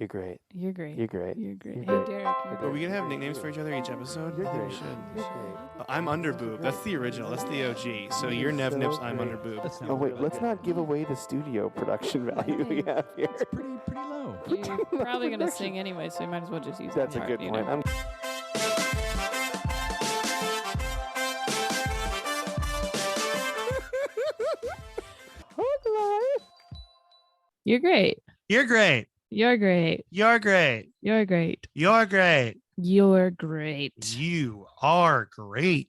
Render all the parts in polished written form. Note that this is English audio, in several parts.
You're great. You're great. You're great. You're great. You're Hey, great. Derek. You're Are we great. gonna have nicknames for each other each episode? You're I think great. we should. You're great. I'm Underboob. That's the original. That's the OG. So you're Nev Nips. I'm Underboob. Oh wait, let's not give away the studio production value we have here. It's pretty low. You're probably going to sing anyway, so you might as well just use That's that a part, good you point. know? You're great. You're great. You're great. You're great. You're great. You're great. You're great. You are great.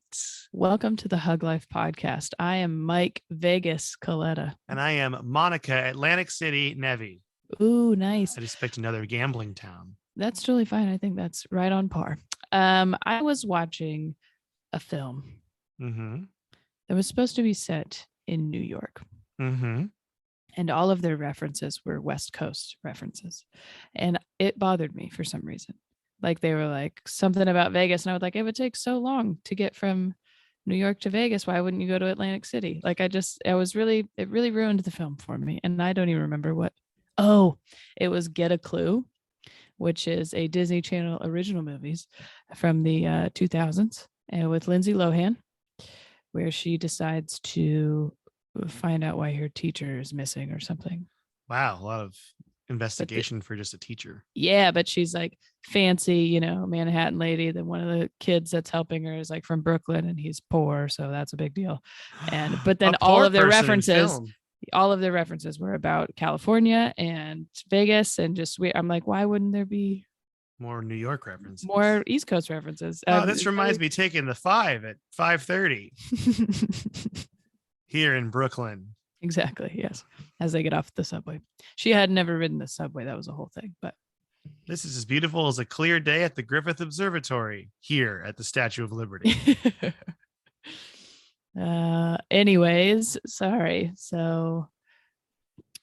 Welcome to the Hug Life podcast. I am Mike Vegas Coletta. And I am Monica, Atlantic City, Nevi. Ooh, nice. I just picked another gambling town. That's totally fine. I think that's right on par. I was watching a film Mm-hmm. that was supposed to be set in New York. Mm-hmm. And all of their references were West Coast references. And it bothered me for some reason. Like they were like something about Vegas. And I was like, it would take so long to get from New York to Vegas. Why wouldn't you go to Atlantic City? Like it really ruined the film for me. And I don't even remember what. Oh, it was Get a Clue, which is a Disney Channel original movies from the 2000s and with Lindsay Lohan, where she decides to find out why her teacher is missing or something. Wow, a lot of investigation for just a teacher. Yeah, but she's like fancy, Manhattan lady. Then one of the kids that's helping her is like from Brooklyn and he's poor, so that's a big deal. But then all of their references were about California and Vegas and just weird. I'm like, why wouldn't there be more New York references? More East Coast references. Oh, this reminds me taking the 5 at 5:30. Here in Brooklyn. Exactly. Yes. As they get off the subway. She had never ridden the subway. That was the whole thing. But this is as beautiful as a clear day at the Griffith Observatory here at the Statue of Liberty. Anyways, sorry. So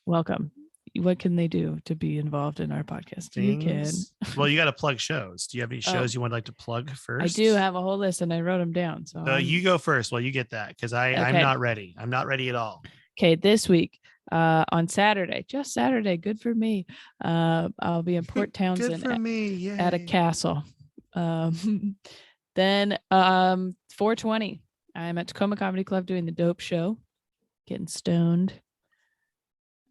welcome. What can they do to be involved in our podcast? You can. Well, you got to plug shows. Do you have any shows you would like to plug first? I do have a whole list and I wrote them down. So you go first. Well, you get that because I'm not ready. I'm not ready at all. Okay, this week on Saturday, just Saturday, good for me. I'll be in Port Townsend at a castle. Then 420, I'm at Tacoma Comedy Club doing the Dope Show, getting stoned.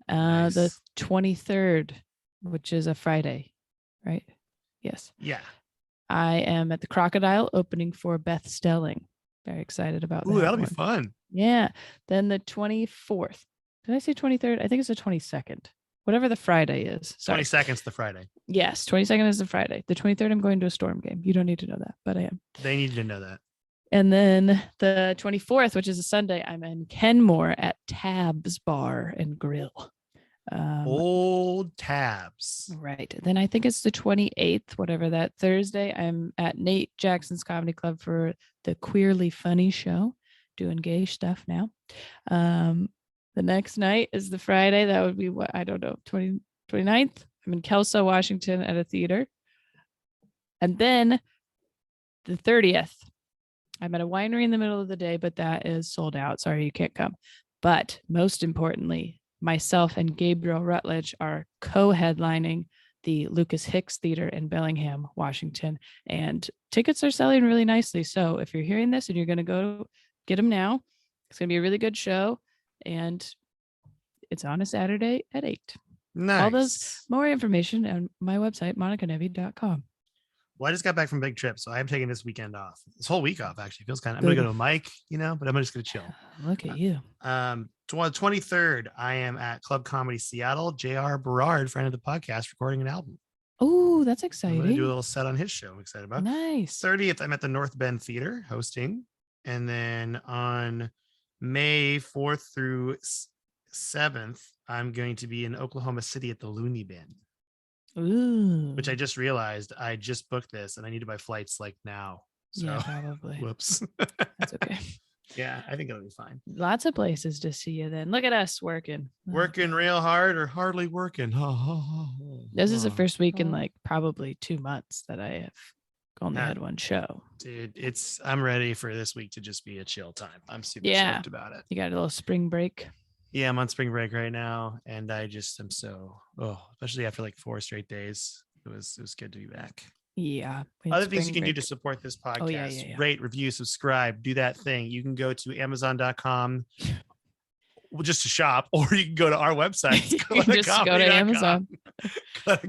Nice. The 23rd, which is a Friday, right? Yes. Yeah. I am at the Crocodile opening for Beth Stelling. Very excited about that. Ooh, that'll be fun. Yeah. Then the 24th. Did I say 23rd? I think it's the 22nd. Whatever the Friday is. Sorry. 22nd's the Friday. Yes, 22nd is the Friday. The 23rd, I'm going to a Storm game. You don't need to know that, but I am. They need to know that. And then the 24th, which is a Sunday, I'm in Kenmore at Tabs Bar and Grill. Old Tabs. Right. Then I think it's the 28th, whatever that Thursday, I'm at Nate Jackson's Comedy Club for the Queerly Funny Show, doing gay stuff now. The next night is the Friday. That would be what? I don't know. 29th. I'm in Kelso, Washington at a theater. And then the 30th, I'm at a winery in the middle of the day, but that is sold out. Sorry, you can't come. But most importantly, myself and Gabriel Rutledge are co-headlining the Lucas Hicks Theater in Bellingham, Washington. And tickets are selling really nicely. So if you're hearing this and you're going to go get them now, it's going to be a really good show. And it's on a Saturday at 8. Nice. All those more information on my website, monicanevi.com. Well, I just got back from a big trip, so I'm taking this weekend off. This whole week off actually feels kind of. I'm gonna go to a mic, but I'm just gonna chill. Look at you. 23rd, I am at Club Comedy Seattle. J.R. Berard, friend of the podcast, recording an album. Oh, that's I'm exciting. gonna do a little set on his show. I'm excited about. Nice. 30th, I'm at the North Bend Theater hosting, and then on May 4th through 7th, I'm going to be in Oklahoma City at the Looney Bin. Ooh. Which I just realized I just booked this and I need to buy flights like now. So, yeah, probably. Whoops. That's okay. Yeah, I think it'll be fine. Lots of places to see you then. Look at us working. Working real hard or hardly working. This is the first week in like probably 2 months that I have only had one show. Dude, I'm ready for this week to just be a chill time. I'm super stoked about it. You got a little spring break. Yeah, I'm on spring break right now, and I'm especially after like 4 straight days. It was good to be back. Yeah. Other things you can do to support this podcast: Oh, yeah. rate, review, subscribe, do that thing. You can go to Amazon.com just to shop, or you can go to our website. You can just go to Amazon.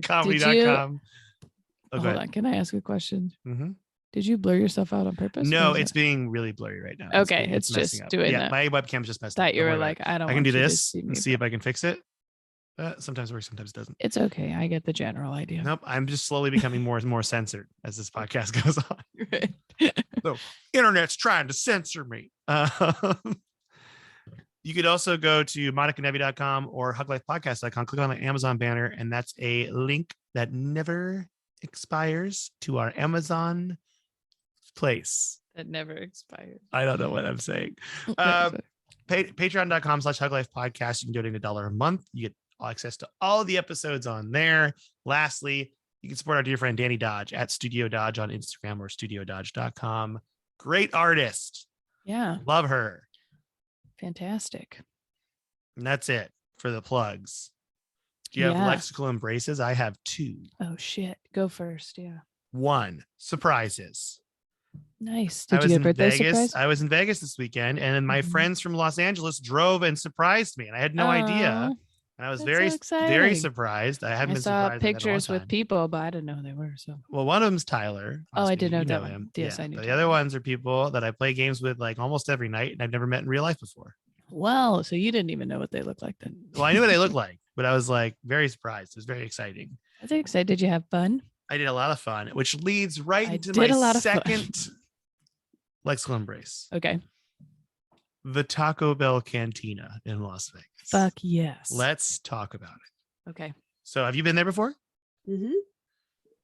Comedy.com. Hold on. Can I ask a question? Mm-hmm. Did you blur yourself out on purpose? No, it's being really blurry right now. Okay, it's messing just up. doing Yeah, that. my webcam's just messed up. Thought you Don't were worry about like, it. I don't I can want do you to this see and me, see if I can fix it. Sometimes works, sometimes it doesn't. It's okay. I get the general idea. Nope. I'm just slowly becoming more and more censored as this podcast goes on. Right. So, internet's trying to censor me. You could also go to monicanevi.com or huglifepodcast.com, click on the Amazon banner, and that's a link that never expires to our Amazon place. That never expires. I don't know what I'm saying. Patreon.com/huglifepodcast. You can donate $1 a month. You get access to all the episodes on there. Lastly, you can support our dear friend Danny Dodge at Studio Dodge on Instagram or studiododge.com. Great artist. Yeah. Love her. Fantastic. And that's it for the plugs. Do you have lexical embraces? I have 2. Oh, shit. Go first. Yeah. 1, surprises. Nice. Did you get a birthday surprise? I was in Vegas this weekend, and my friends from Los Angeles drove and surprised me, and I had no idea. And I was very surprised. I hadn't been surprised. I saw pictures with people, but I didn't know who they were. So, well, one of them's Tyler. I did know that him. Yes, I knew. The other ones are people that I play games with like almost every night, and I've never met in real life before. Well, so you didn't even know what they looked like then. Well, I knew what they looked like, but I was like very surprised. It was very exciting. I think so. Did you have fun? I did a lot of fun, which leads right into my second lexical embrace. Okay. The Taco Bell Cantina in Las Vegas. Fuck yes. Let's talk about it. Okay. So have you been there before? Mm-hmm.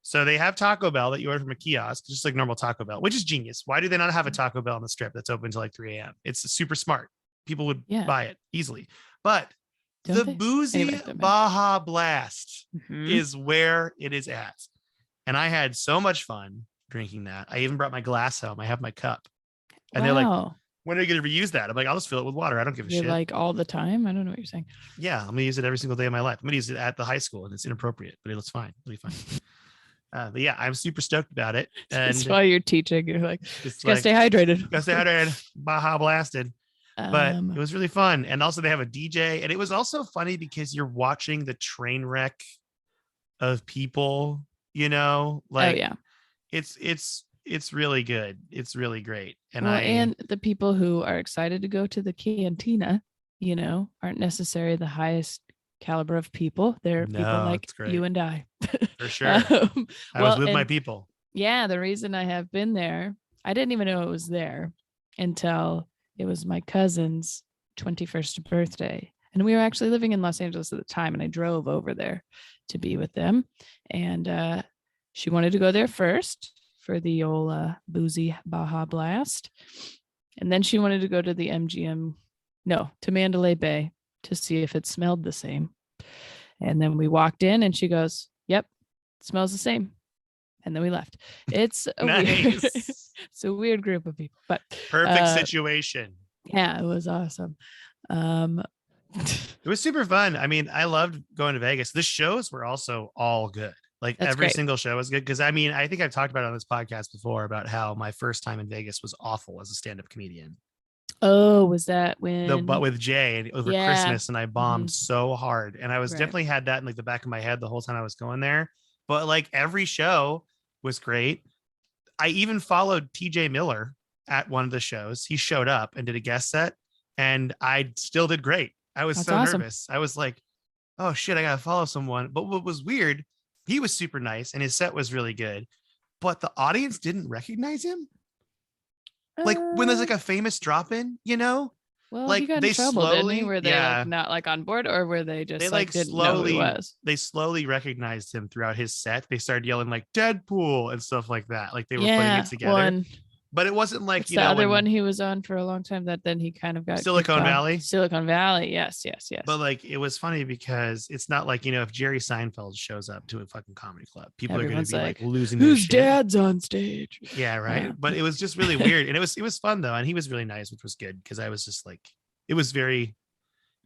So they have Taco Bell that you order from a kiosk, just like normal Taco Bell, which is genius. Why do they not have a Taco Bell on the strip that's open until like 3 a.m.? It's super smart. People would buy it easily. But boozy Baja Blast is where it is at. And I had so much fun drinking that. I even brought my glass home. I have my cup. And they're like, when are you going to reuse that? I'm like, I'll just fill it with water. I don't give a shit. Like all the time? I don't know what you're saying. Yeah, I'm going to use it every single day of my life. I'm going to use it at the high school, and it's inappropriate, but it's fine. It'll be fine. But yeah, I'm super stoked about it. And that's why you're teaching. You're like, gotta stay hydrated. Gotta stay hydrated. Baja blasted. But it was really fun. And also they have a DJ. And it was also funny because you're watching the train wreck of people, like it's really good. It's really great. And and the people who are excited to go to the cantina, aren't necessarily the highest caliber of people. They're people like you and I. For sure. I was with my people. Yeah. The reason I have been there, I didn't even know it was there until it was my cousin's 21st birthday. And we were actually living in Los Angeles at the time. And I drove over there to be with them. And she wanted to go there first for the old boozy Baja Blast. And then she wanted to go to the to Mandalay Bay to see if it smelled the same. And then we walked in and she goes, yep, it smells the same. And then we left. It's a it's a weird group of people, but perfect situation. Yeah, it was awesome. It was super fun. I mean, I loved going to Vegas. The shows were also all good. Like every single show was good. Cause I mean, I think I've talked about it on this podcast before about how my first time in Vegas was awful as a stand-up comedian. Oh, was that when? But with Jay and over Christmas, and I bombed so hard. And I was definitely had that in like the back of my head the whole time I was going there. But like every show was great. I even followed TJ Miller at one of the shows. He showed up and did a guest set, and I still did great. I was nervous. I was like, oh shit, I gotta follow someone. But what was weird, he was super nice and his set was really good, but the audience didn't recognize him. Like when there's like a famous drop-in, well, like he got in trouble, didn't he? Were they like not like on board, or were they just didn't know who he was? They slowly recognized him throughout his set. They started yelling like Deadpool and stuff like that. Like they were putting it together. But it wasn't like the other one he was on for a long time that then he kind of got Silicon Valley. Silicon Valley, yes. But like it was funny because it's not like if Jerry Seinfeld shows up to a fucking comedy club, people are going to be like losing their shit. Whose dad's on stage? Yeah, right. But it was just really weird, and it was fun though, and he was really nice, which was good because I was just like, it was very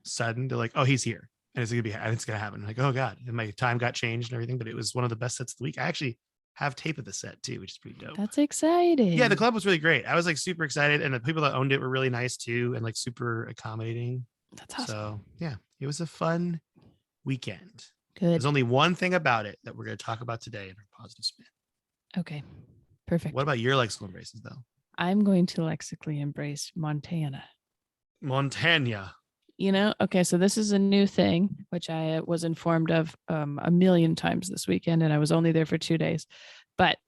sudden. They're like, oh, he's here. And it's going to happen. Like, oh God. And my time got changed and everything, but it was one of the best sets of the week. I actually have tape of the set too, which is pretty dope. That's exciting. Yeah, the club was really great. I was like super excited, and the people that owned it were really nice too, and like super accommodating. That's awesome. So yeah, it was a fun weekend. Good. There's only one thing about it that we're going to talk about today in our positive spin. Okay, perfect. What about your lexical embraces though? I'm going to lexically embrace Montana. Okay, so this is a new thing, which I was informed of a million times this weekend, and I was only there for 2 days. But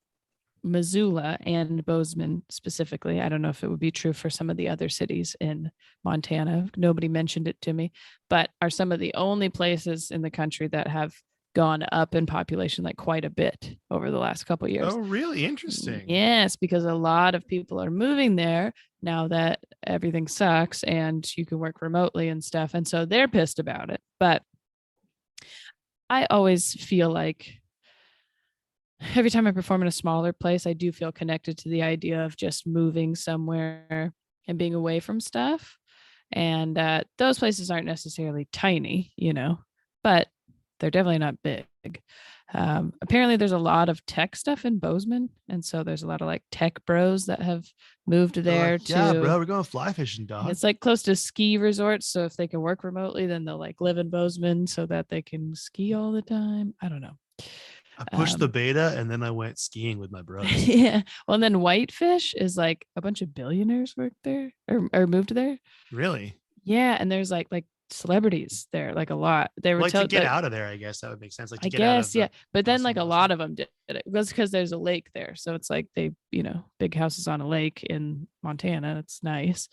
Missoula and Bozeman specifically, I don't know if it would be true for some of the other cities in Montana. Nobody mentioned it to me, but are some of the only places in the country that have gone up in population like quite a bit over the last couple of years. Oh, really? Interesting. Yes, because a lot of people are moving there now that everything sucks and you can work remotely and stuff. And so they're pissed about it. But I always feel like every time I perform in a smaller place, I do feel connected to the idea of just moving somewhere and being away from stuff. And those places aren't necessarily tiny, but they're definitely not big. Apparently there's a lot of tech stuff in Bozeman. And so there's a lot of like tech bros that have moved there like, yeah, bro, we're going fly fishing, dog. It's like close to ski resorts. So if they can work remotely, then they'll like live in Bozeman so that they can ski all the time. I don't know. I pushed the beta and then I went skiing with my brothers. Yeah. Well, and then Whitefish is like a bunch of billionaires work there or moved there. Really? Yeah. And there's like celebrities there, like a lot. They were like to get out of there, I guess that would make sense. Like to I get guess, out of yeah. But then like a lot of them did it. It was because there's a lake there. So it's like they, big houses on a lake in Montana. It's nice.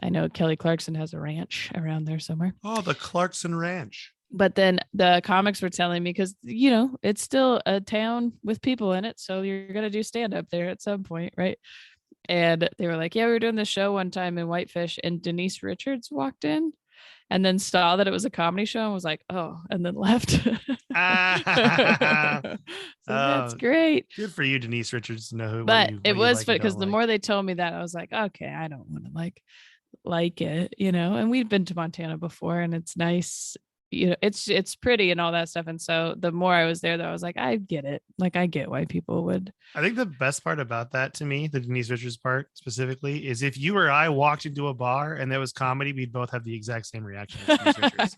I know Kelly Clarkson has a ranch around there somewhere. Oh, the Clarkson Ranch. But then the comics were telling me, because, it's still a town with people in it. So you're going to do stand up there at some point. Right. And they were like, yeah, we were doing this show one time in Whitefish and Denise Richards walked in and then saw that it was a comedy show and was like, oh, and then left. So that's great. Good for you, Denise Richards, to know who. But it was fun because the more they told me that, I was like, okay, I don't want to like it, and we've been to Montana before and it's nice. It's pretty and all that stuff. And so the more I was there, though, I was like, I get it. Like, I get why people would. I think the best part about that to me, the Denise Richards part specifically, is if you or I walked into a bar and there was comedy, we'd both have the exact same reaction. Denise Richards.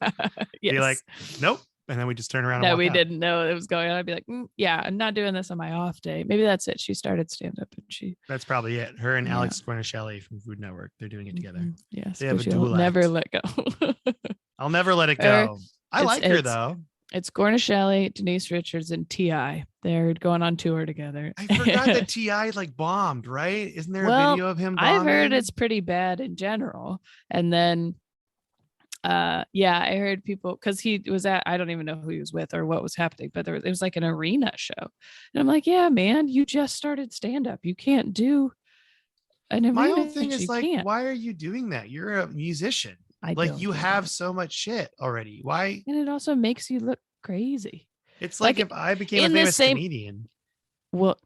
Yes. Be like, nope. And then we just turn around. No, we didn't know it was going on. I'd be like, yeah, I'm not doing this on my off day. Maybe that's it. She started stand up and that's probably it. Her and Alex Shirley from Food Network. They're doing it together. Yes. They have a dual never act. let go. I'll never let it go. I like her though. It's Shirley, Denise Richards, and T.I. They're going on tour togetger. I forgot that T.I. bombed, right? Isn't there a video of him bombing? I've heard it's pretty bad in general. And then I heard people, because he was I don't even know who he was with or what was happening, but it was like an arena show. And I'm like, yeah, man, you just started stand up. You can't do an arena. My whole thing is like, can't. Why are you doing that? You're a musician. You have so much shit already. Why? And it also makes you look crazy. It's like if I became a famous comedian. What?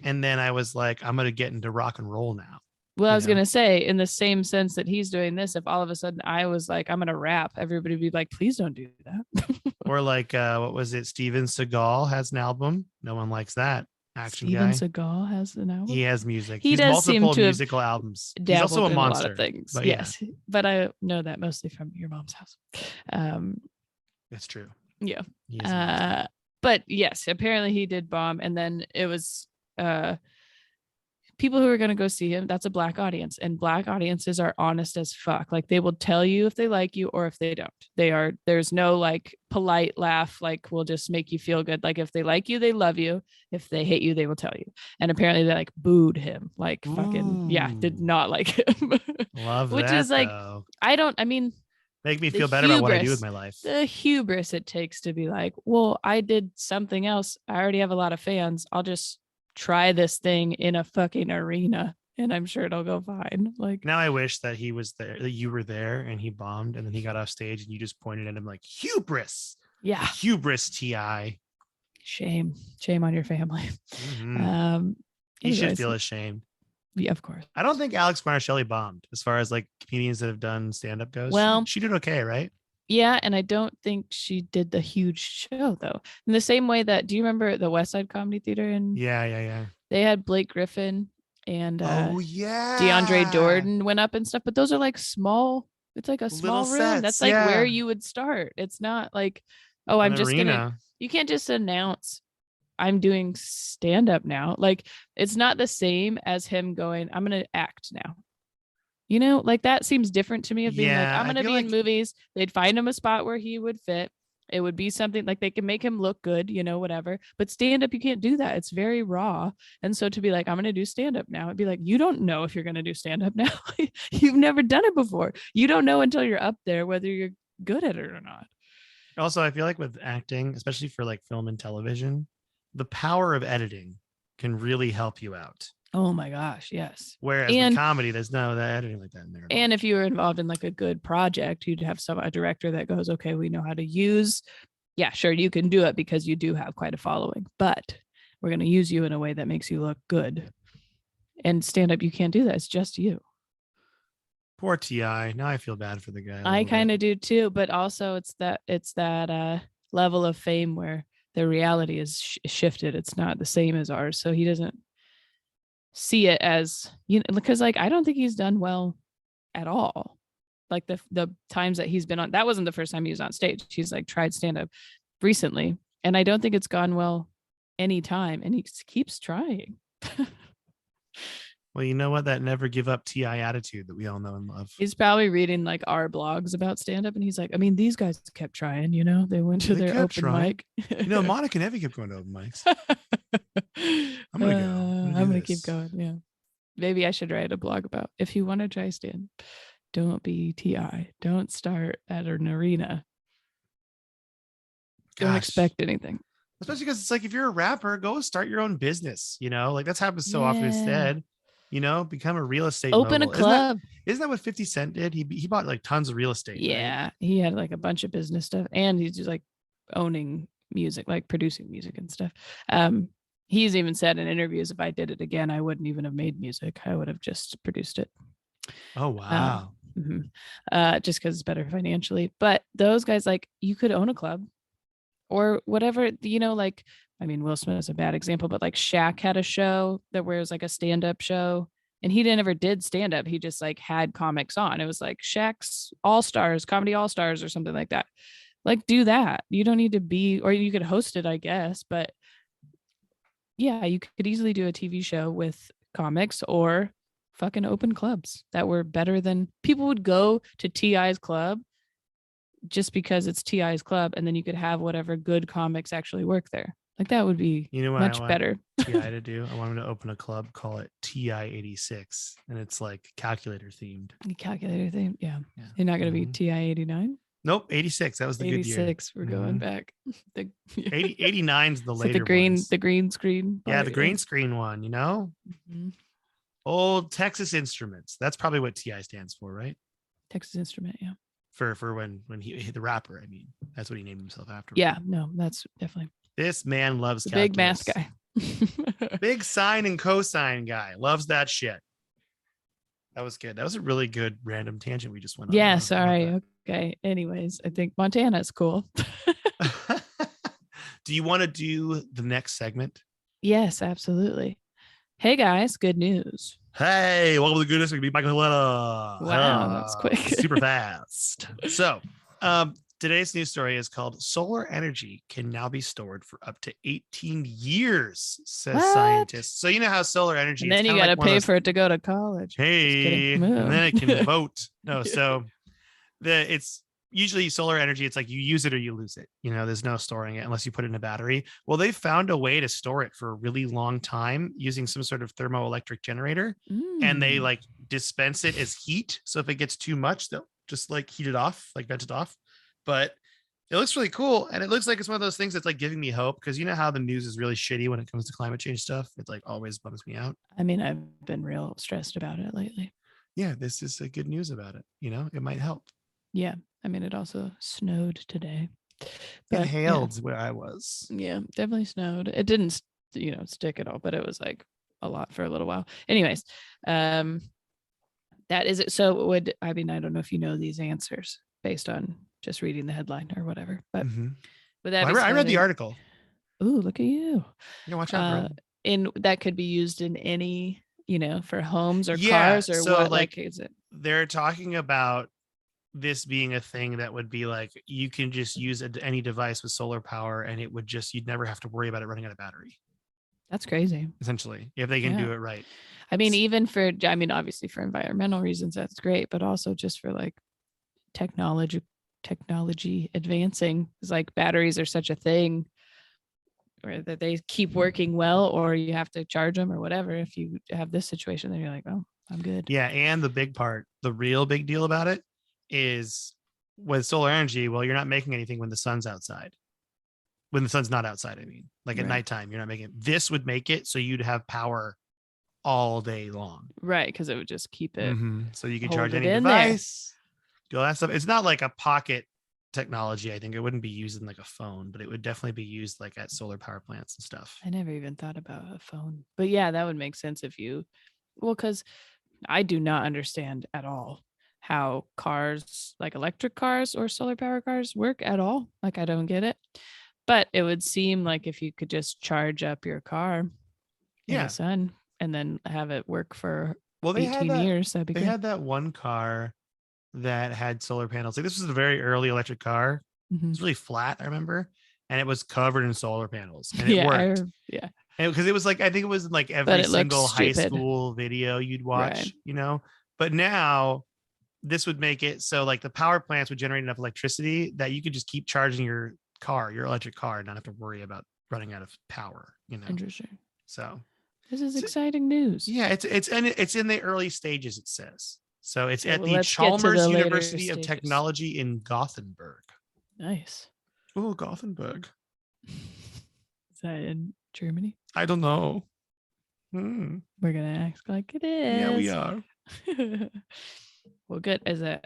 And then I was like, I'm going to get into rock and roll now. Well, I was going to say, in the same sense that he's doing this, if all of a sudden I was like, I'm going to rap, everybody would be like, please don't do that. Or like, what was it? Steven Seagal has an album. No one likes that. Action Steven guy. Seagal has an album. He has music. He He's does multiple seem to musical albums. He's also a monster. A lot of things. But yes, but I know that mostly from your mom's house. That's true. Yeah. But yes, apparently he did bomb, and then it was people who are going to go see him. That's a Black audience, and Black audiences are honest as fuck. Like, they will tell you if they like you or if they don't. There's no like polite laugh, like, we'll just make you feel good. Like, if they like you, they love you. If they hate you, they will tell you. And apparently they like booed him, like fucking, did not like him. Love which that, is like, though. Make me feel better about what I do with my life. The hubris it takes to be like, well, I did something else. I already have a lot of fans. I'll just try this thing in a fucking arena and I'm sure it'll go fine. Like, now I wish that he was there, that you were there and he bombed and then he got off stage and you just pointed at him like, hubris. Yeah. Hubris, T.I. Shame on your family. Mm-hmm. He should feel ashamed. Yeah, of course. I don't think Alex Shirley bombed as far as like comedians that have done stand-up goes. Well, she did okay, right? Yeah, and I don't think she did the huge show though. In the same way that, do you remember the West Side Comedy Theater? And Yeah. they had Blake Griffin and Oh yeah, DeAndre Jordan went up and stuff, but those are like small. It's like a small little room. sets, That's like where you would start. It's not like, oh, I'm just gonna. You can't just announce I'm doing stand up now. Like it's not the same as him going, I'm gonna act now. You know, like that seems different to me of being like, I'm going to be in movies. They'd find him a spot where he would fit. It would be something like they can make him look good, you know, whatever. But stand up, you can't do that. It's very raw. And so to be like, I'm going to do stand up now, it'd be like, you don't know if you're going to do stand up now. You've never done it before. You don't know until you're up there whether you're good at it or not. Also, I feel like with acting, especially for like film and television, the power of editing can really help you out. Oh my gosh, yes. Whereas in comedy, there's no that editing like that in there. And if you were involved in like a good project, you'd have a director that goes, okay, we know how to use. Yeah, sure, you can do it because you do have quite a following, but we're going to use you in a way that makes you look good. And stand up, you can't do that. It's just you. Poor T.I. Now I feel bad for the guy. I kind of do too, but also it's that level of fame where the reality is shifted. It's not the same as ours, so he doesn't see it as, you know, because like I don't think he's done well at all. Like the times that he's been on, that wasn't the first time he was on stage. He's like tried stand-up recently, and I don't think it's gone well any time, and he keeps trying. Well, you know what? That never give up T.I. attitude that we all know and love. He's probably reading like our blogs about stand-up, and he's like, I mean, these guys kept trying, you know, they went to their open mic. You know, Monica and Evie kept going to open mics. I'm gonna go. I'm gonna keep going. Yeah, maybe I should write a blog about if you want to try stand, don't be T.I. Don't start at an arena. Don't expect anything. Especially because it's like if you're a rapper, go start your own business. You know, like that's happened so often instead. You know, become a real estate open mogul. A club. Isn't that what 50 Cent did? He bought like tons of real estate. Yeah, right? He had like a bunch of business stuff, and he's just like owning music, like producing music and stuff. He's even said in interviews, if I did it again, I wouldn't even have made music. I would have just produced it. Oh wow. Just because it's better financially. But those guys, like, you could own a club or whatever, you know, like, I mean, Will Smith is a bad example, but like Shaq had a show that was like a stand-up show, and he never did stand-up. He just like had comics on. It was like Shaq's All-Stars, Comedy All-Stars or something like that. Like, do that. You don't need to be, or you could host it, I guess, but yeah, you could easily do a TV show with comics or fucking open clubs that were better than, people would go to T.I.'s club just because it's T.I.'s club, and then you could have whatever good comics actually work there. Like that would be, you know, what much better. T.I. to do. I want him to open a club, call it T.I. 86, and it's like calculator themed. Calculator themed, yeah. You're not going to be T.I. 89. Nope, 86. That was the 86, good year. 86. We're going back. 89's the later. The green screen. Yeah, the green screen one. You know, old Texas Instruments. That's probably what T.I. stands for, right? Texas Instrument, yeah. For when he the rapper. I mean, that's what he named himself after. Yeah, no, that's definitely. This man loves the big math guy. Big sine and cosine guy. Loves that shit. That was good. That was a really good random tangent we just went on. Yeah, sorry. Okay. Anyways, I think Montana is cool. Do you want to do the next segment? Yes, absolutely. Hey guys, good news. Hey, welcome to the goodness. It could be Michael Helena. Wow, that's quick. Super fast. So, today's news story is called "Solar Energy Can Now Be Stored for Up to 18 Years," says scientists. So you know how solar energy. And then you got to pay for it to go to college. Hey, and then it can vote. No, so it's usually solar energy. It's like you use it or you lose it. You know, there's no storing it unless you put it in a battery. Well, they found a way to store it for a really long time using some sort of thermoelectric generator, and they like dispense it as heat. So if it gets too much, they'll just like heat it off, like vent it off. But it looks really cool, and it looks like it's one of those things that's like giving me hope, because you know how the news is really shitty when it comes to climate change stuff. It like always bums me out. I mean, I've been real stressed about it lately. Yeah, this is a good news about it. You know, it might help. Yeah. I mean, it also snowed today. But, it hailed where I was. Yeah, definitely snowed. It didn't, you know, stick at all, but it was like a lot for a little while. Anyways, that is it. So it would, I mean, I don't know if you know these answers based on just reading the headline or whatever, but would that I read the article. Ooh, look at you. Yeah, watch out, in that could be used in any, for homes or yeah, cars or so what, like is it? They're talking about this being a thing that would be like, you can just use any device with solar power and it would just, you'd never have to worry about it running out of battery. That's crazy. Essentially, if they can do it right. I mean, even for, obviously for environmental reasons, that's great, but also just for like technology advancing, is like batteries are such a thing where that they keep working well, or you have to charge them or whatever. If you have this situation, then you're like, oh, I'm good. Yeah. And the big part, the real big deal about it is with solar energy, well, you're not making anything when the sun's outside. When the sun's not outside, I mean, like at nighttime, you're not making it. This would make it so you'd have power all day long. Right. Because it would just keep it. So you can charge any device, do all that stuff. It's not like a pocket technology. I think it wouldn't be used in like a phone, but it would definitely be used like at solar power plants and stuff. I never even thought about a phone, but yeah, that would make sense because I do not understand at all how cars, like electric cars or solar power cars, work at all. Like, I don't get it. But it would seem like if you could just charge up your car in the sun and then have it work for 18 years, that'd be good. They had that one car that had solar panels. Like, this was a very early electric car. It was really flat, I remember, and it was covered in solar panels, and it worked. Because it was like, I think it was like every single high school video you'd watch, But now this would make it so like the power plants would generate enough electricity that you could just keep charging your electric car, and not have to worry about running out of power. Interesting. So this is exciting news. Yeah, it's in the early stages, it says. So it's at the Chalmers University of Technology in Gothenburg. Nice. Oh, Gothenburg. Is that in Germany? I don't know. We're gonna act like it is. Yeah, we are. Well, good. Is it?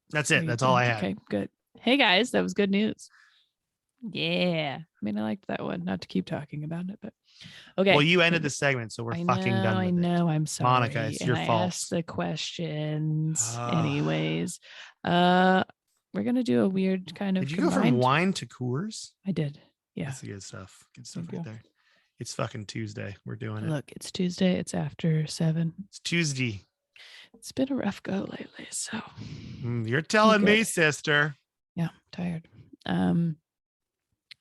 That's it. That's all I had. Okay, good. Hey guys, that was good news. Yeah. I mean, I liked that one. Not to keep talking about it, but okay. Well, you ended the segment, so we're fucking done with it. I know. I'm sorry. Monica, it's your fault. I asked the questions. Anyways, we're gonna do a weird kind of. Did you go from wine to Coors? I did. Yeah. That's the good stuff. Good stuff right there. It's fucking Tuesday. We're doing it. Look, it's Tuesday. It's after 7. It's Tuesday. It's been a rough go lately, so. You're telling me, sister. Yeah, I'm tired.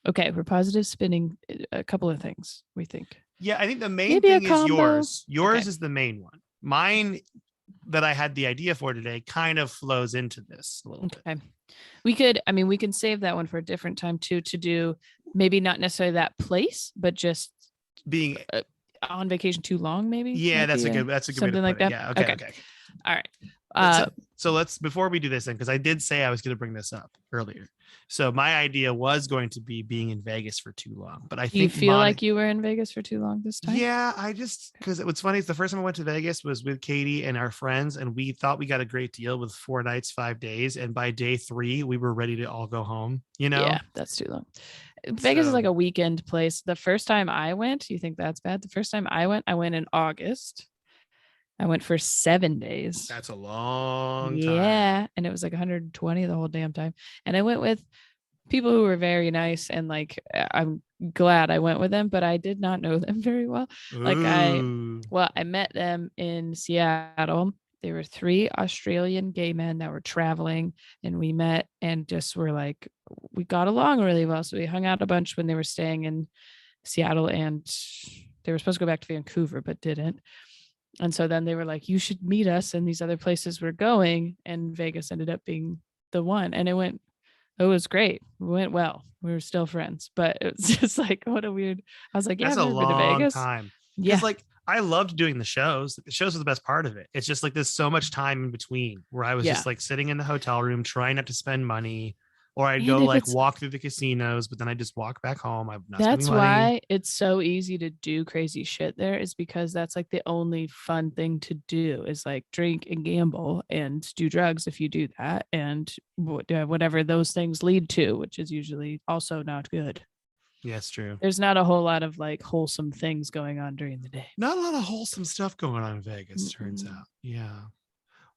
Okay, we're positive spinning a couple of things, we think. Yeah, I think the main thing is yours. Yours is the main one. Mine that I had the idea for today kind of flows into this a little bit. We can save that one for a different time too, to do maybe not necessarily that place, but just being on vacation too long, maybe. Yeah, that's a good way something like that. Yeah, okay. All right. So let's, before we do this then, because I did say I was going to bring this up earlier. So my idea was going to be being in Vegas for too long, but I think you feel like you were in Vegas for too long this time. Yeah, because what's funny is the first time I went to Vegas was with Katie and our friends, and we thought we got a great deal with 4 nights, 5 days, and by day 3 we were ready to all go home. Yeah, that's too long. Vegas is like a weekend place. The first time I went, you think that's bad? The first time I went in August. I went for 7 days. That's a long time. Yeah. And it was like 120 the whole damn time. And I went with people who were very nice. And like, I'm glad I went with them, but I did not know them very well. I met them in Seattle. They were 3 Australian gay men that were traveling, and we met and just were like, we got along really well. So we hung out a bunch when they were staying in Seattle, and they were supposed to go back to Vancouver, but didn't. And so then they were like, you should meet us in these other places we're going. And Vegas ended up being the one. And it was great. It went well. We were still friends, but it was just like, what a weird, I was like, yeah, that's I've a never been to long Vegas. time. Yeah. Like, I loved doing the shows. The shows are the best part of it. It's just like there's so much time in between where I was just like sitting in the hotel room, trying not to spend money. Or I'd go like walk through the casinos, but then I just walk back home. That's why it's so easy to do crazy shit there, is because that's like the only fun thing to do is like drink and gamble and do drugs if you do that, and whatever those things lead to, which is usually also not good. Yeah, it's true. There's not a whole lot of like wholesome things going on during the day. Not a lot of wholesome stuff going on in Vegas, turns out. Yeah.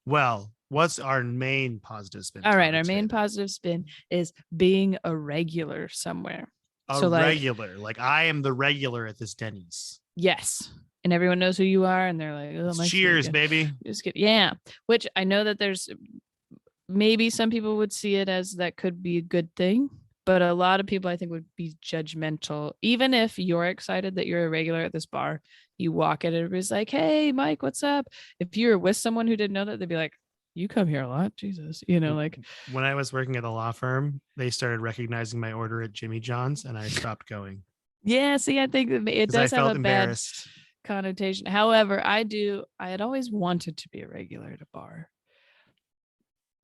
Well, what's our main positive spin? All right. Our main positive spin is being a regular somewhere. A regular. Like I am the regular at this Denny's. Yes. And everyone knows who you are. And they're like, oh, cheers, baby. Just kidding. Yeah. Which I know that there's maybe some people would see it as that could be a good thing. But a lot of people, I think, would be judgmental. Even if you're excited that you're a regular at this bar, you walk in, everybody's like, hey, Mike, what's up? If you're with someone who didn't know that, they'd be like, you come here a lot. Jesus. You know, like when I was working at a law firm, they started recognizing my order at Jimmy John's and I stopped going. Yeah. See, I think it does have a bad connotation. However, I had always wanted to be a regular at a bar.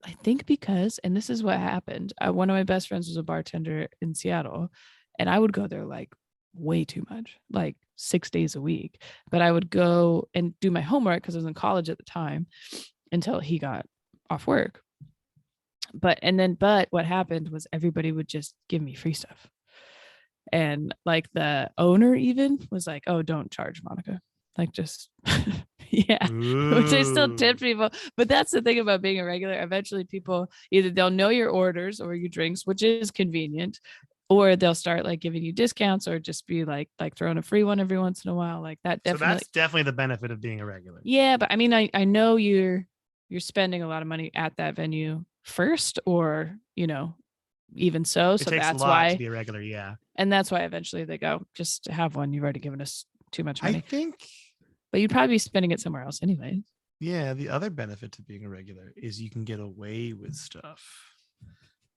I think because, and this is what happened, one of my best friends was a bartender in Seattle, and I would go there like way too much, like 6 days a week. But I would go and do my homework because I was in college at the time until he got off work. But what happened was everybody would just give me free stuff. And like the owner even was like, oh, don't charge, Monica. Like just yeah. Which I still tip people. But that's the thing about being a regular. Eventually people either they'll know your orders or your drinks, which is convenient, or they'll start like giving you discounts or just be like throwing a free one every once in a while. Like that definitely. So that's definitely the benefit of being a regular. Yeah, but I mean I know you're spending a lot of money at that venue first, or even so. It takes that's a lot why to be a regular, yeah. And that's why eventually they go, just have one. You've already given us too much money. I think. But you'd probably be spending it somewhere else anyway. Yeah. The other benefit to being a regular is you can get away with stuff.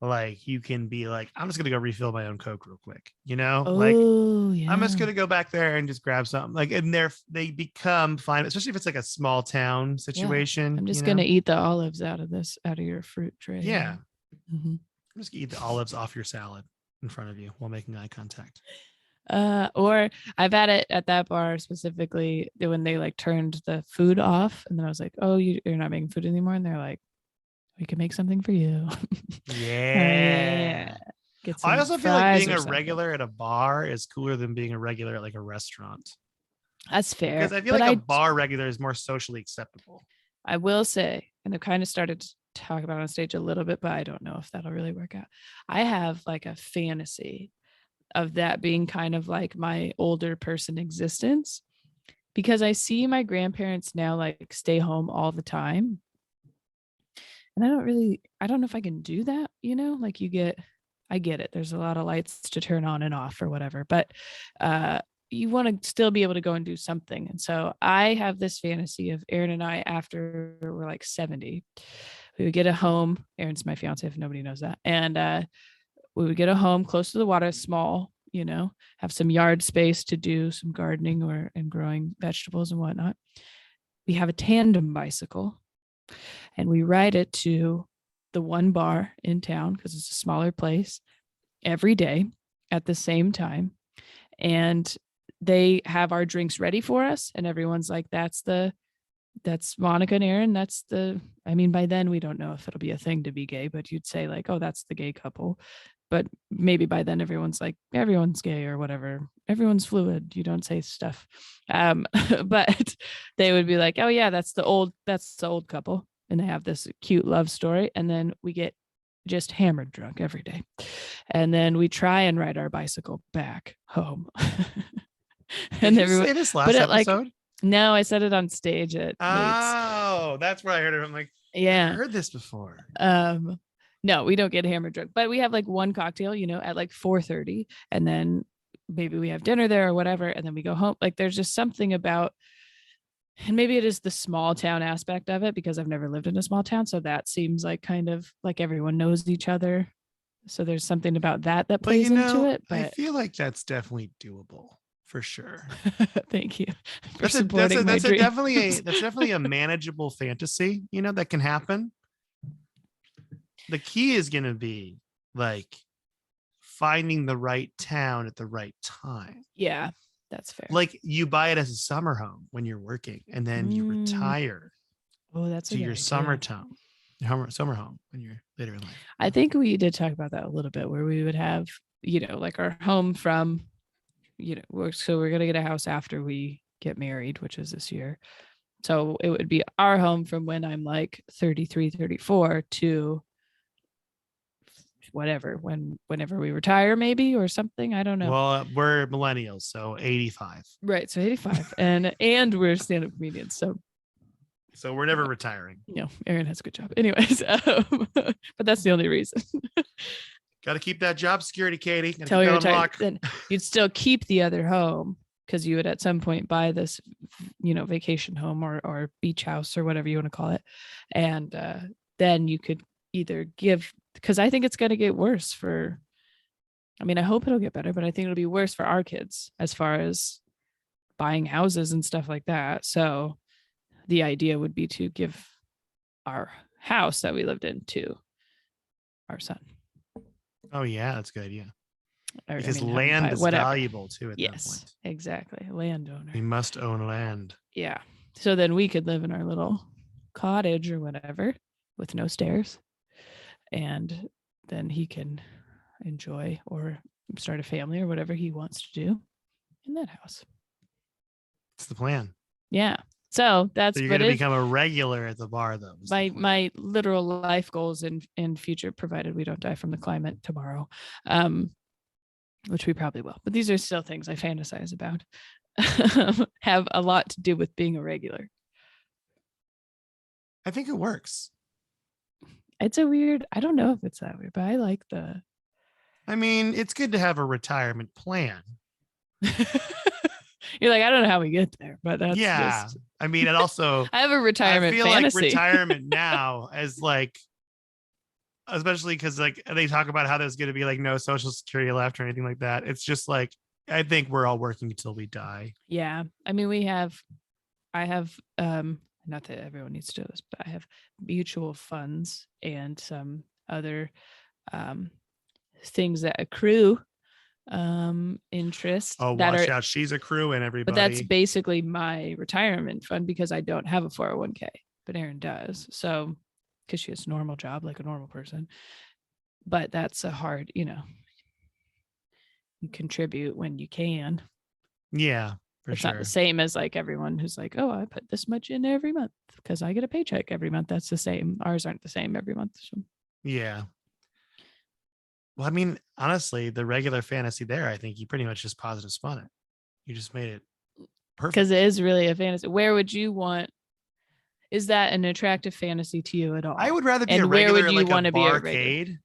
Like you can be like, I'm just going to go refill my own Coke real quick. I'm just going to go back there and just grab something. Like, and they become fine, especially if it's like a small town situation. Yeah. I'm just going to eat the olives out of your fruit tray. Yeah. Mm-hmm. I'm just going to eat the olives off your salad in front of you while making eye contact. Or I've had it at that bar specifically when they like turned the food off, and then I was like, oh, you're not making food anymore, and they're like, we can make something for you. Yeah. I also feel like being a regular at a bar is cooler than being a regular at like a restaurant. That's fair. Because I feel like a bar regular is more socially acceptable. I will say, and I've kind of started to talk about it on stage a little bit, but I don't know if that'll really work out. I have like a fantasy of that being kind of like my older person existence, because I see my grandparents now like stay home all the time. And I don't know if I can do that, like I get it. There's a lot of lights to turn on and off or whatever, but you want to still be able to go and do something. And so I have this fantasy of Aaron and I, after we're like 70, we would get a home. Aaron's my fiance, if nobody knows that. And we would get a home close to the water, small, have some yard space to do some gardening and growing vegetables and whatnot. We have a tandem bicycle and we ride it to the one bar in town, because it's a smaller place, every day at the same time. And they have our drinks ready for us. And everyone's like, that's Monica and Aaron. By then we don't know if it'll be a thing to be gay, but you'd say like, oh, that's the gay couple. But maybe by then everyone's like, everyone's gay or whatever. Everyone's fluid. You don't say stuff. But they would be like, oh yeah, that's the old couple. And they have this cute love story. And then we get just hammered drunk every day. And then we try and ride our bicycle back home. And did you say this last episode? No, I said it on stage at Nate's. That's where I heard it. I'm like, yeah, I heard this before. No, we don't get hammered drunk, but we have like one cocktail, at like 4:30, and then maybe we have dinner there or whatever, and then we go home. Like there's just something about, and maybe it is the small town aspect of it, because I've never lived in a small town, so that seems like kind of like everyone knows each other. So there's something about that plays into it. But I feel like that's definitely doable. For sure. Thank you. That's definitely a manageable fantasy, that can happen. The key is going to be like finding the right town at the right time. Yeah, that's fair. Like you buy it as a summer home when you're working, and then you retire. Oh, that's to your summer home when you're later in life. I think we did talk about that a little bit, where we would have like our home from, so we're going to get a house after we get married, which is this year. So it would be our home from when I'm like 33, 34 to whatever, whenever we retire, maybe, or something. I don't know. Well, we're millennials, so 85. Right. So 85. and we're stand-up comedians. So we're never retiring. Aaron has a good job. Anyways, but that's the only reason. Got to keep that job security, Katie. Tell you then you'd still keep the other home because you would at some point buy this, vacation home or beach house or whatever you want to call it. And then you could either give, because I think it's going to get worse I hope it'll get better, but I think it'll be worse for our kids as far as buying houses and stuff like that. So the idea would be to give our house that we lived in to our son. Oh yeah, that's a good idea. Because land is valuable too at that point. Yes, exactly. Landowner. We must own land. Yeah. So then we could live in our little cottage or whatever with no stairs. And then he can enjoy or start a family or whatever he wants to do in that house. It's the plan. Yeah. So that's you're going to become a regular at the bar, though. My literal life goals in future, provided we don't die from the climate tomorrow, which we probably will. But these are still things I fantasize about. Have a lot to do with being a regular. I think it works. It's I don't know if it's that weird, but I like it's good to have a retirement plan. You're like, I don't know how we get there, but that's just... and also I have a retirement fantasy. I feel like retirement now as like, especially because like they talk about how there's going to be like no social security left or anything like that. It's just like, I think we're all working until we die. Yeah. I have, not that everyone needs to do this, but I have mutual funds and some other things that accrue interest. Oh, watch out. She's accruing, everybody. But that's basically my retirement fund because I don't have a 401k, but Erin does. So, because she has a normal job like a normal person. But that's a hard, you contribute when you can. Yeah. It's not the same as like everyone who's like, oh, I put this much in every month because I get a paycheck every month. That's the same. Ours aren't the same every month. So. Yeah. Well, honestly, the regular fantasy there, I think you pretty much just positive spun it. You just made it perfect. Because it is really a fantasy. Where would you want? Is that an attractive fantasy to you at all? I would rather be a regular, where would you like want to be a barcade.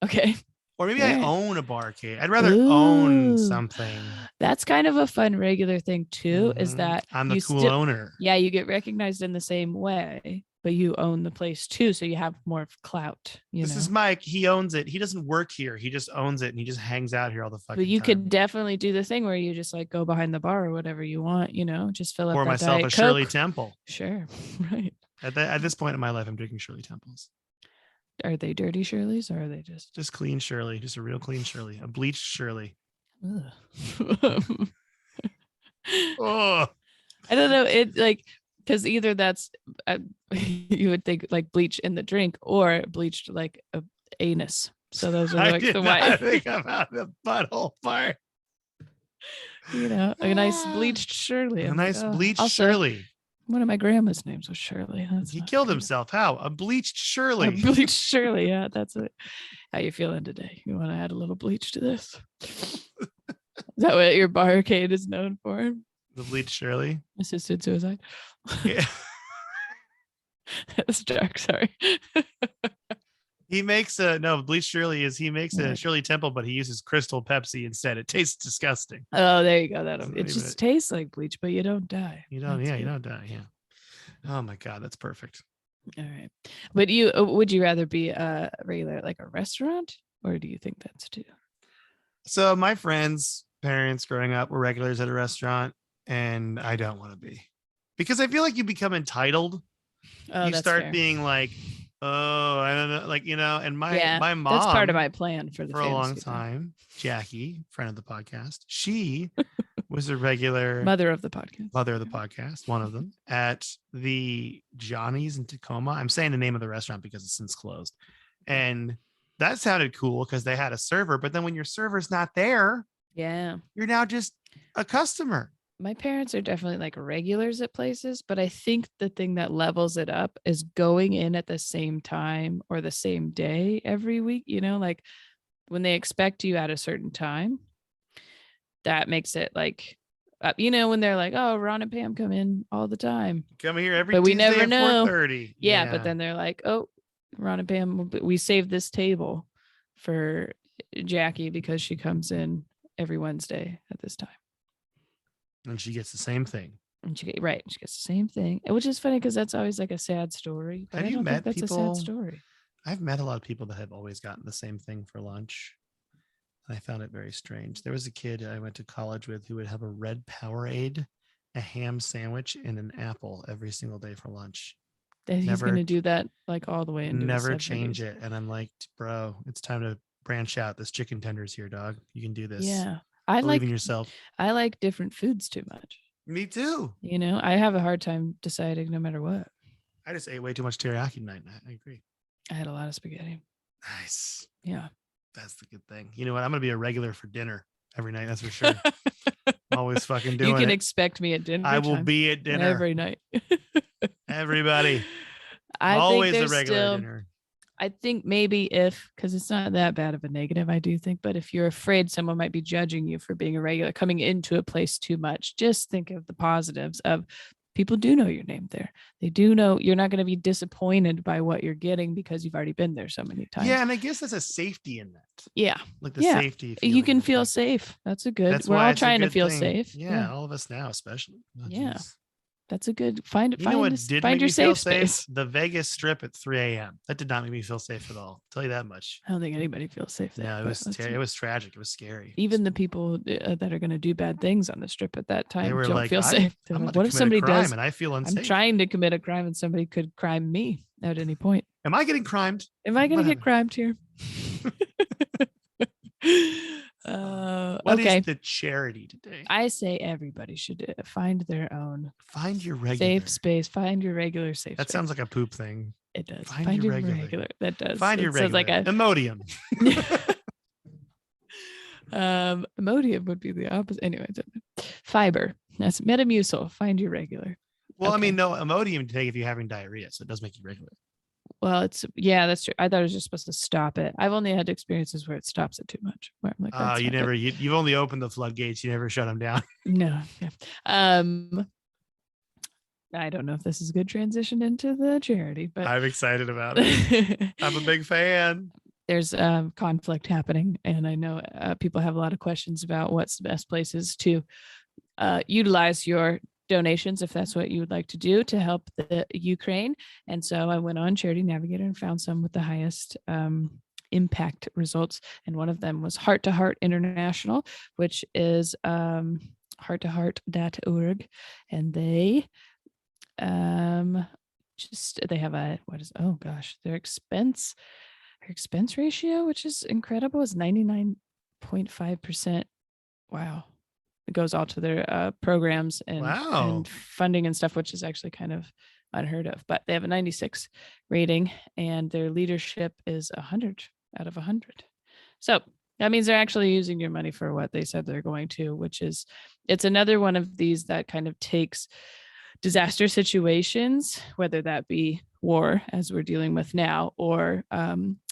Okay. Or maybe I own a barcade. I'd rather own something. That's kind of a fun regular thing too, is that I'm the cool owner. Yeah, you get recognized in the same way, but you own the place too. So you have more clout. This is Mike. He owns it. He doesn't work here. He just owns it and he just hangs out here all the fucking time. But you could definitely do the thing where you just like go behind the bar or whatever you want, just fill up Pour that myself Diet a Coke. Shirley Temple. Sure. Right. At this point in my life, I'm drinking Shirley Temples. Are they dirty Shirleys or are they just clean Shirley? Just a real clean Shirley, a bleached Shirley. Oh, I don't know. It like because either that's you would think like bleach in the drink or bleached like a anus. So those are like the white. I think about the butthole part. A nice bleached Shirley. A nice bleached Shirley. One of my grandma's names was Shirley. He killed himself. How? A bleached Shirley. A bleached Shirley. Yeah, that's it. How you feeling today? You want to add a little bleach to this? Is that what your barcade is known for? The bleached Shirley? Assisted suicide. Yeah. That's dark. Sorry. He makes bleached Shirley a Shirley Temple, but he uses Crystal Pepsi instead. It tastes disgusting. Oh, there you go. It just tastes like bleach, but you don't die. You don't die. Yeah. Oh my God, that's perfect. All right. But would you rather be a regular like a restaurant, or do you think that's too? So my friends' parents growing up were regulars at a restaurant, and I don't want to be, because I feel like you become entitled. Oh, you start fair. being like, oh, I don't know, and my mom, that's part of my plan for a long time. Jackie, friend of the podcast, she was a regular mother of the podcast, one of them at the Johnny's in Tacoma. I'm saying the name of the restaurant because it's since closed, and That sounded cool because they had a server, but then when your server's not there, Yeah. you're now just a customer. My parents are definitely like regulars at places, but I think the thing that levels it up is going in at the same time or the same day every week, like when they expect you at a certain time, that makes it like, when they're like, oh, Ron and Pam come in all the time. Come here every but we Tuesday never at know. 4:30. Yeah, but then they're like, oh, Ron and Pam, we saved this table for Jackie because she comes in every Wednesday at this time. And she gets the same thing. And she gets the same thing, which is funny because that's always like a sad story. But Have you met that's people? A sad story. I've met a lot of people that have always gotten the same thing for lunch. I found it very strange. There was a kid I went to college with who would have a red Powerade, a ham sandwich, and an apple every single day for lunch. He's going to do that like all the way into never change it. And I'm like, bro, it's time to branch out. This chicken tenders here, dog. You can do this. Yeah. Believe in yourself. I like different foods too much. Me too. I have a hard time deciding no matter what. I just ate way too much teriyaki tonight. I agree. I had a lot of spaghetti. Nice. Yeah. That's the good thing. You know what? I'm going to be a regular for dinner every night. That's for sure. Always fucking doing it. You can expect me at dinner. I will be at dinner every night. Everybody. Always a regular dinner. I think maybe because it's not that bad of a negative, I do think, but if you're afraid someone might be judging you for being a regular, coming into a place too much, just think of the positives of people do know your name there. They do know you're not going to be disappointed by what you're getting because you've already been there so many times. Yeah, and I guess there's a safety in that. Yeah. Like the safety. You can feel safe. That's a good. We're all trying to feel safe. Yeah, all of us now, especially. Oh, yeah. Geez. That's a good find your safe space. The Vegas Strip at 3 a.m. That did not make me feel safe at all. I'll tell you that much. I don't think anybody feels safe there. No, it was tragic. It was scary. Even the people that are going to do bad things on the Strip at that time don't like, feel safe. What if somebody does? And I feel unsafe. I'm trying to commit a crime and somebody could crime me at any point. Am I getting crimed? Am I going to get crimed here? What is the charity today? I say everybody should find their own. Find your regular safe space. Find your regular safe space. That sounds like a poop thing. It does. Find your regular. That does. Find your regular. Like Imodium. Imodium would be the opposite. Anyway, fiber. That's Metamucil. Find your regular. Well, okay. I mean, no, Imodium to take if you're having diarrhea, so it does make you regular. Well, that's true. I thought it was just supposed to stop it. I've only had experiences where it stops it too much. Where I'm like, you've only opened the floodgates. You never shut them down. No. Yeah. I don't know if this is a good transition into the charity, but I'm excited about it. I'm a big fan. There's conflict happening, and I know people have a lot of questions about what's the best places to utilize your donations if that's what you would like to do to help the Ukraine. And so I went on Charity Navigator and found some with the highest impact results. And one of them was Heart to Heart International, which is hearttoheart.org. And they they have their expense ratio, which is incredible, is 99.5%. Wow. It goes all to their programs and funding and stuff, which is actually kind of unheard of. But they have a 96 rating, and their leadership is 100 out of 100. So that means they're actually using your money for what they said they're going to, which is, it's another one of these that kind of takes disaster situations, whether that be war, as we're dealing with now, or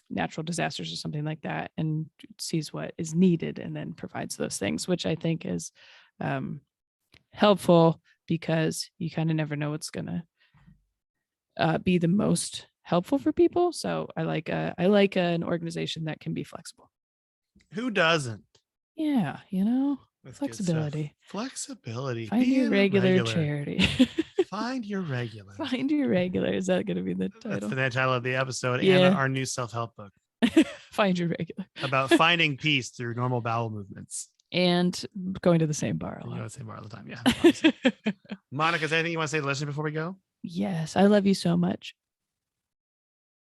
natural disasters or something like that, and sees what is needed and then provides those things, which I think is helpful, because you kind of never know what's going to be the most helpful for people. So I like an organization that can be flexible. Who doesn't? Yeah, flexibility. Flexibility. Find your regular charity. Find your regular. Find your regular. Is that going to be the title? That's the title of the episode, and our new self-help book. Find your regular. About finding peace through normal bowel movements. And going to the same bar a lot. You go to the same bar all the time, yeah. Monica, is there anything you want to say to the listeners before we go? Yes, I love you so much.